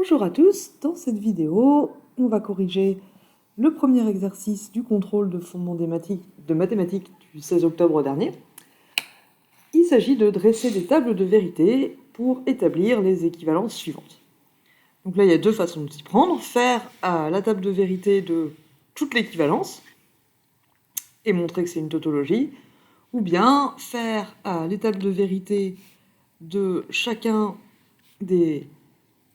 Bonjour à tous, dans cette vidéo, on va corriger le premier exercice du contrôle de fondement de mathématiques du 16 octobre dernier. Il s'agit de dresser des tables de vérité pour établir les équivalences suivantes. Donc là, il y a deux façons de s'y prendre. Faire la table de vérité de toute l'équivalence et montrer que c'est une tautologie, ou bien faire les tables de vérité de chacun des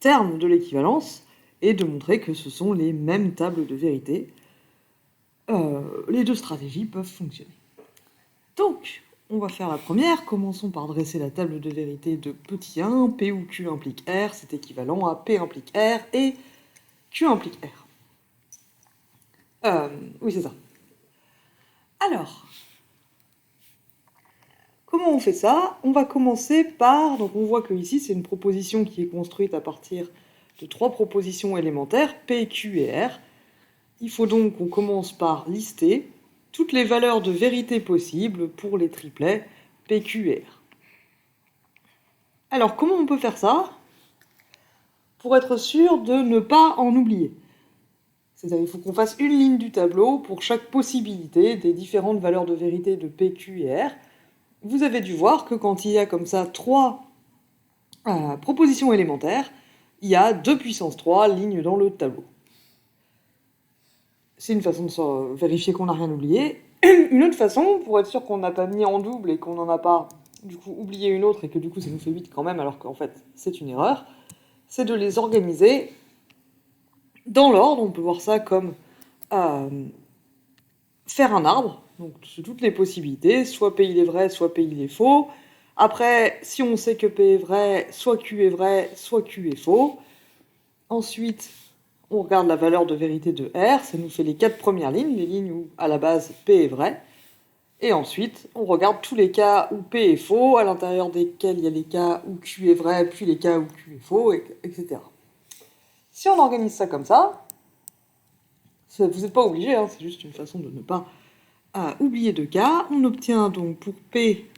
termes de l'équivalence et de montrer que ce sont les mêmes tables de vérité. Les deux stratégies peuvent fonctionner. Donc, on va faire la première. Commençons par dresser la table de vérité de petit 1. P où Q implique R, c'est équivalent à P implique R et Q implique R. Oui, c'est ça. Alors, comment on fait ça? On va commencer par... Donc on voit que ici, c'est une proposition qui est construite à partir de trois propositions élémentaires, P, Q et R. Il faut donc qu'on commence par lister toutes les valeurs de vérité possibles pour les triplets P, Q et R. Alors, comment on peut faire ça pour être sûr de ne pas en oublier? C'est-à-dire qu'il faut qu'on fasse une ligne du tableau pour chaque possibilité des différentes valeurs de vérité de P, Q et R. Vous avez dû voir que quand il y a comme ça trois propositions élémentaires, il y a 2 puissance 3 lignes dans le tableau. C'est une façon de vérifier qu'on n'a rien oublié. Une autre façon, pour être sûr qu'on n'a pas mis en double et qu'on n'en a pas du coup oublié une autre et que du coup ça nous fait 8 quand même alors qu'en fait c'est une erreur, c'est de les organiser dans l'ordre. On peut voir ça comme faire un arbre, donc c'est toutes les possibilités, soit P il est vrai, soit P il est faux. Après, si on sait que P est vrai, soit Q est vrai, soit Q est faux. Ensuite, on regarde la valeur de vérité de R, ça nous fait les 4 premières lignes, les lignes où à la base P est vrai. Et ensuite, on regarde tous les cas où P est faux, à l'intérieur desquels il y a les cas où Q est vrai, puis les cas où Q est faux, etc. Si on organise ça comme ça, vous n'êtes pas obligé, hein, c'est juste une façon de ne pas oublier de cas. On obtient donc pour P,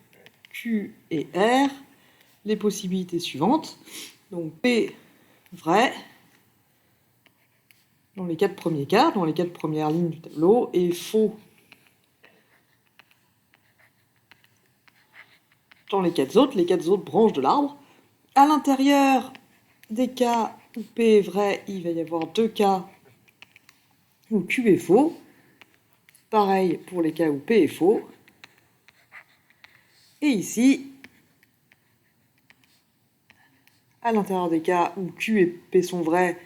Q et R les possibilités suivantes. Donc P vrai dans les 4 premiers cas, dans les 4 premières lignes du tableau, et faux dans les 4 autres branches de l'arbre. À l'intérieur des cas où P est vrai, il va y avoir 2 cas où Q est faux. Pareil pour les cas où P est faux. Et ici, à l'intérieur des cas où Q et P sont vrais,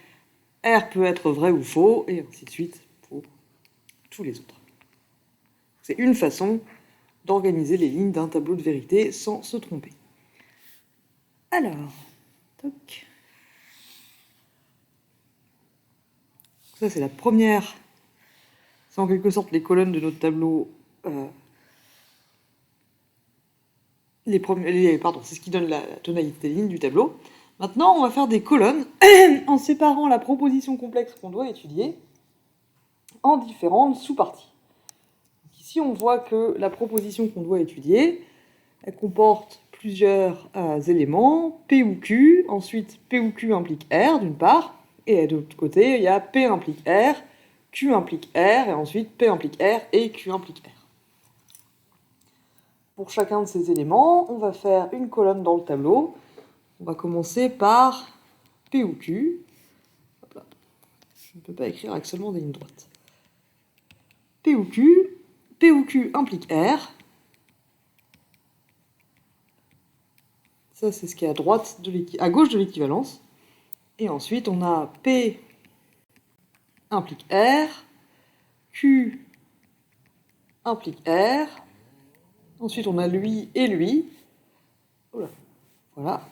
R peut être vrai ou faux, et ainsi de suite pour tous les autres. C'est une façon d'organiser les lignes d'un tableau de vérité sans se tromper. Alors, toc. Ça c'est la première, c'est en quelque sorte les colonnes de notre tableau. C'est ce qui donne la tonalité des lignes du tableau. Maintenant, on va faire des colonnes en séparant la proposition complexe qu'on doit étudier en différentes sous-parties. Ici, on voit que la proposition qu'on doit étudier, elle comporte plusieurs éléments, P ou Q, ensuite P ou Q implique R d'une part, et de l'autre côté, il y a P implique R, Q implique R, et ensuite P implique R et Q implique R. Pour chacun de ces éléments, on va faire une colonne dans le tableau. On va commencer par P ou Q. Hop là. Je ne peux pas écrire avec seulement des lignes droites. P ou Q implique R. Ça, c'est ce qui est à gauche de l'équivalence. Et ensuite, on a P implique R, Q implique R. Ensuite, on a lui et lui. Voilà.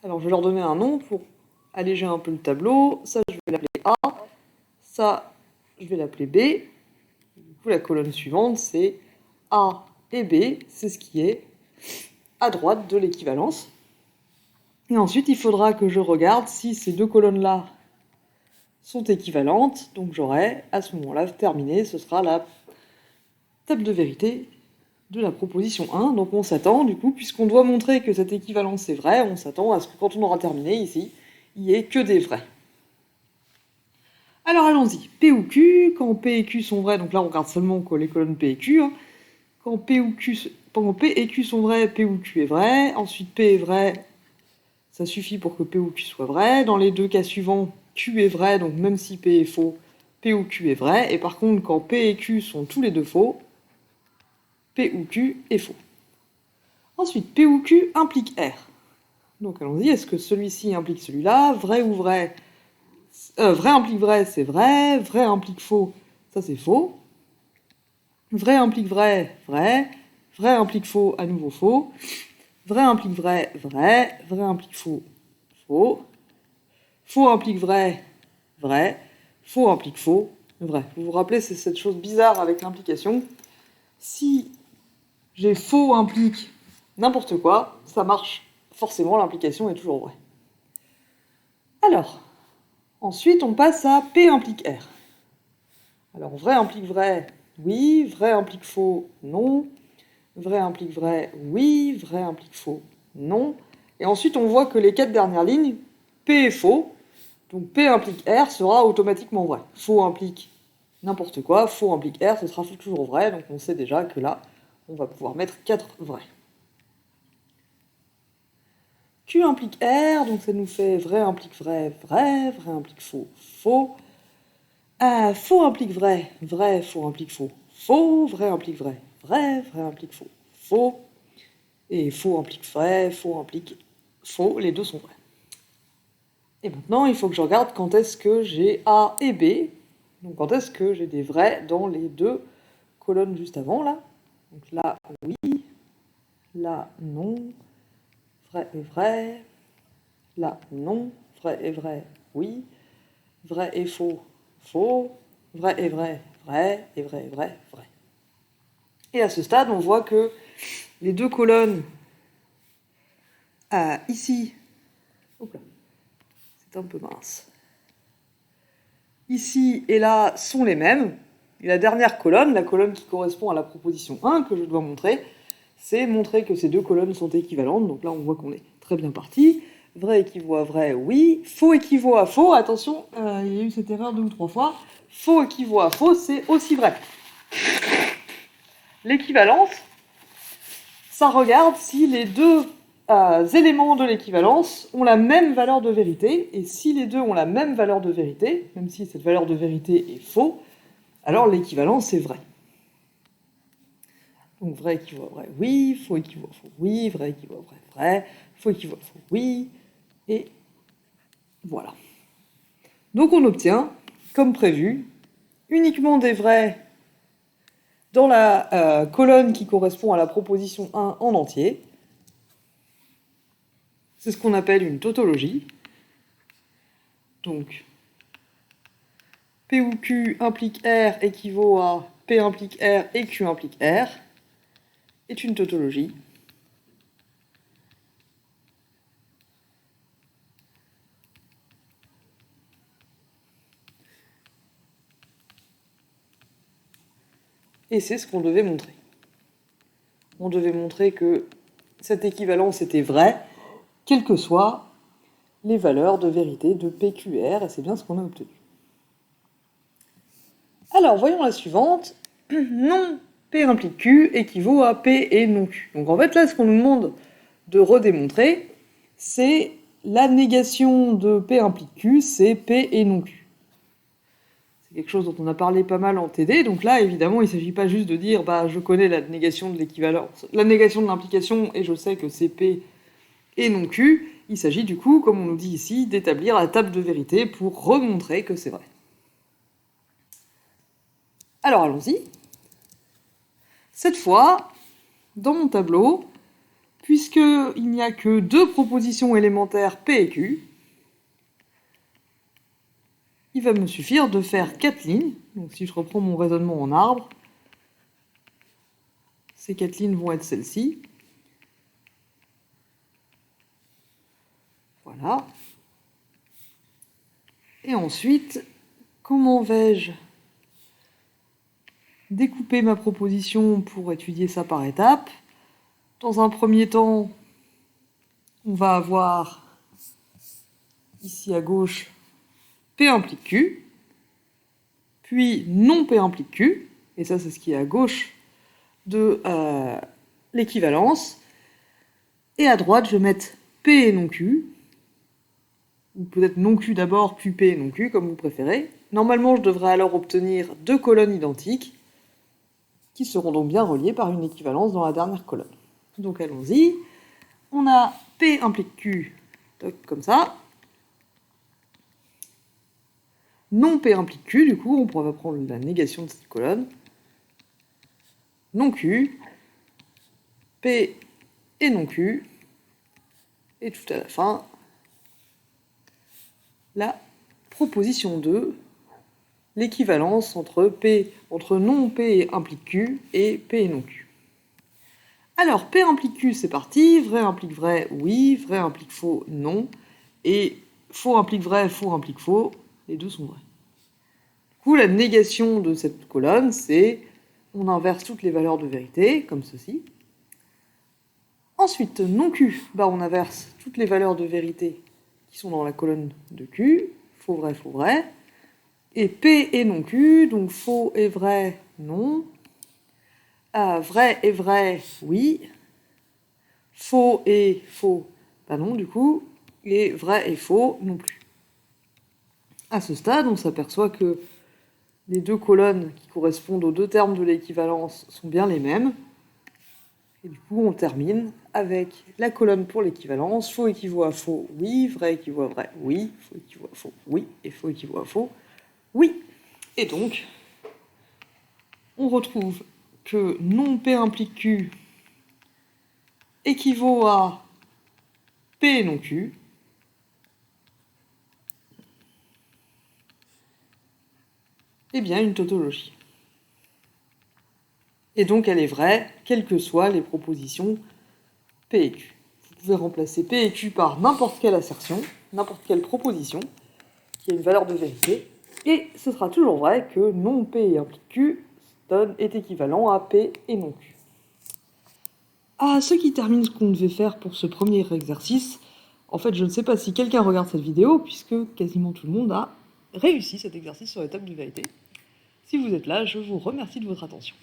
Alors, je vais leur donner un nom pour alléger un peu le tableau. Ça, je vais l'appeler A. Ça, je vais l'appeler B. Du coup, la colonne suivante, c'est A et B. C'est ce qui est à droite de l'équivalence. Et ensuite, il faudra que je regarde si ces deux colonnes-là sont équivalentes. Donc, j'aurai à ce moment-là terminé. Ce sera la table de vérité de la proposition 1. Donc, on s'attend, du coup, puisqu'on doit montrer que cette équivalence est vraie, on s'attend à ce que quand on aura terminé ici, il n'y ait que des vrais. Alors allons-y, P ou Q, quand P et Q sont vrais, donc là on regarde seulement les colonnes P et Q, hein. Quand P et Q sont vrais, P ou Q est vrai, ensuite P est vrai, ça suffit pour que P ou Q soit vrai. Dans les deux cas suivants, Q est vrai, donc même si P est faux, P ou Q est vrai, et par contre quand P et Q sont tous les deux faux, P ou Q est faux. Ensuite, P ou Q implique R. Donc allons-y, est-ce que celui-ci implique celui-là? Vrai ou vrai? Vrai implique vrai, c'est vrai. Vrai implique faux, ça c'est faux. Vrai implique vrai, vrai. Vrai implique faux, à nouveau faux. Vrai implique vrai, vrai. Vrai implique faux, faux. Faux implique vrai, vrai. Faux implique faux, vrai. Vous vous rappelez, c'est cette chose bizarre avec l'implication. Si j'ai faux implique n'importe quoi, ça marche. Forcément, l'implication est toujours vraie. Alors, ensuite, on passe à P implique R. Alors, vrai implique vrai, oui. Vrai implique faux, non. Vrai implique vrai, oui. Vrai implique faux, non. Et ensuite, on voit que les 4 dernières lignes, P est faux. Donc P implique R sera automatiquement vrai. Faux implique n'importe quoi. Faux implique R, ce sera toujours vrai. Donc on sait déjà que là, on va pouvoir mettre 4 vrais. Q implique R, donc ça nous fait vrai implique vrai, vrai. Vrai implique faux, faux. Faux implique vrai, vrai, faux implique faux, faux, vrai implique vrai, vrai, vrai implique faux, faux, et faux implique vrai, faux implique faux, les deux sont vrais. Et maintenant, il faut que je regarde quand est-ce que j'ai A et B, donc quand est-ce que j'ai des vrais dans les deux colonnes juste avant, là. Donc là, oui, là, non, vrai et vrai, là, non, vrai et vrai, oui, vrai et faux, faux, vrai et vrai, vrai, et vrai et vrai, vrai. Et à ce stade, on voit que les deux colonnes ici, c'est un peu mince, ici et là sont les mêmes. Et la dernière colonne, la colonne qui correspond à la proposition 1 que je dois montrer, c'est montrer que ces deux colonnes sont équivalentes. Donc là, on voit qu'on est très bien parti. Vrai équivaut à vrai, oui. Faux équivaut à faux. Attention, il y a eu cette erreur 2 ou 3 fois. Faux équivaut à faux, c'est aussi vrai. L'équivalence, ça regarde si les deux éléments de l'équivalence ont la même valeur de vérité. Et si les deux ont la même valeur de vérité, même si cette valeur de vérité est faux, alors l'équivalence est vraie. Donc vrai équivaut à vrai, oui. Faux équivaut à faux, oui. Vrai équivaut à vrai, vrai. Faux équivaut à faux, oui. Et voilà. Donc on obtient, comme prévu, uniquement des vrais dans la colonne qui correspond à la proposition 1 en entier. C'est ce qu'on appelle une tautologie. Donc P ou Q implique R équivaut à P implique R et Q implique R est une tautologie. Et c'est ce qu'on devait montrer. On devait montrer que cette équivalence était vraie, quelles que soient les valeurs de vérité de PQR, et c'est bien ce qu'on a obtenu. Alors, voyons la suivante. Non P implique Q équivaut à P et non Q. Donc en fait, là, ce qu'on nous demande de redémontrer, c'est la négation de P implique Q, c'est P et non Q. C'est quelque chose dont on a parlé pas mal en TD, donc là, évidemment, il ne s'agit pas juste de dire bah, je connais la négation de l'équivalence, la négation de l'implication, et je sais que c'est P et non Q. Il s'agit du coup, comme on nous dit ici, d'établir la table de vérité pour remontrer que c'est vrai. Alors allons-y. Cette fois, dans mon tableau, puisqu'il n'y a que deux propositions élémentaires P et Q, il va me suffire de faire 4 lignes. Donc si je reprends mon raisonnement en arbre, ces 4 lignes vont être celles-ci. Voilà. Et ensuite, comment vais-je découper ma proposition pour étudier ça par étapes? Dans un premier temps, on va avoir ici à gauche P implique Q. puis non P implique Q, et ça c'est ce qui est à gauche de l'équivalence, et à droite je vais mettre P et non Q, ou peut-être non Q d'abord, puis P et non Q, comme vous préférez. Normalement je devrais alors obtenir deux colonnes identiques, qui seront donc bien reliées par une équivalence dans la dernière colonne. Donc allons-y, on a P implique Q, comme ça. Non P implique Q, du coup, on va prendre la négation de cette colonne. Non Q, P et non Q, et tout à la fin, la proposition 2, l'équivalence entre non P implique Q et P et non Q. Alors, P implique Q, c'est parti, vrai implique vrai, oui, vrai implique faux, non, et faux implique vrai, faux implique faux, les deux sont vrais. Du coup, la négation de cette colonne, c'est on inverse toutes les valeurs de vérité, comme ceci. Ensuite, non Q, on inverse toutes les valeurs de vérité qui sont dans la colonne de Q, faux, vrai. Et P et non Q, donc faux et vrai, non. Vrai et vrai, oui. Faux et faux, non du coup. Et vrai et faux, non plus. À ce stade, on s'aperçoit que les deux colonnes qui correspondent aux deux termes de l'équivalence sont bien les mêmes. Et du coup, on termine avec la colonne pour l'équivalence. Faux équivaut à faux, oui. Vrai équivaut à vrai, oui. Faux équivaut à faux, oui. Et faux équivaut à faux, oui. Et donc, on retrouve que non P implique Q équivaut à P et non Q. Et bien une tautologie. Et donc elle est vraie, quelles que soient les propositions P et Q. Vous pouvez remplacer P et Q par n'importe quelle assertion, n'importe quelle proposition, qui a une valeur de vérité, et ce sera toujours vrai que non P implique Q est équivalent à P et non Q. Ce qui termine ce qu'on devait faire pour ce premier exercice. En fait, je ne sais pas si quelqu'un regarde cette vidéo, puisque quasiment tout le monde a réussi cet exercice sur les tables de vérité. Si vous êtes là, je vous remercie de votre attention.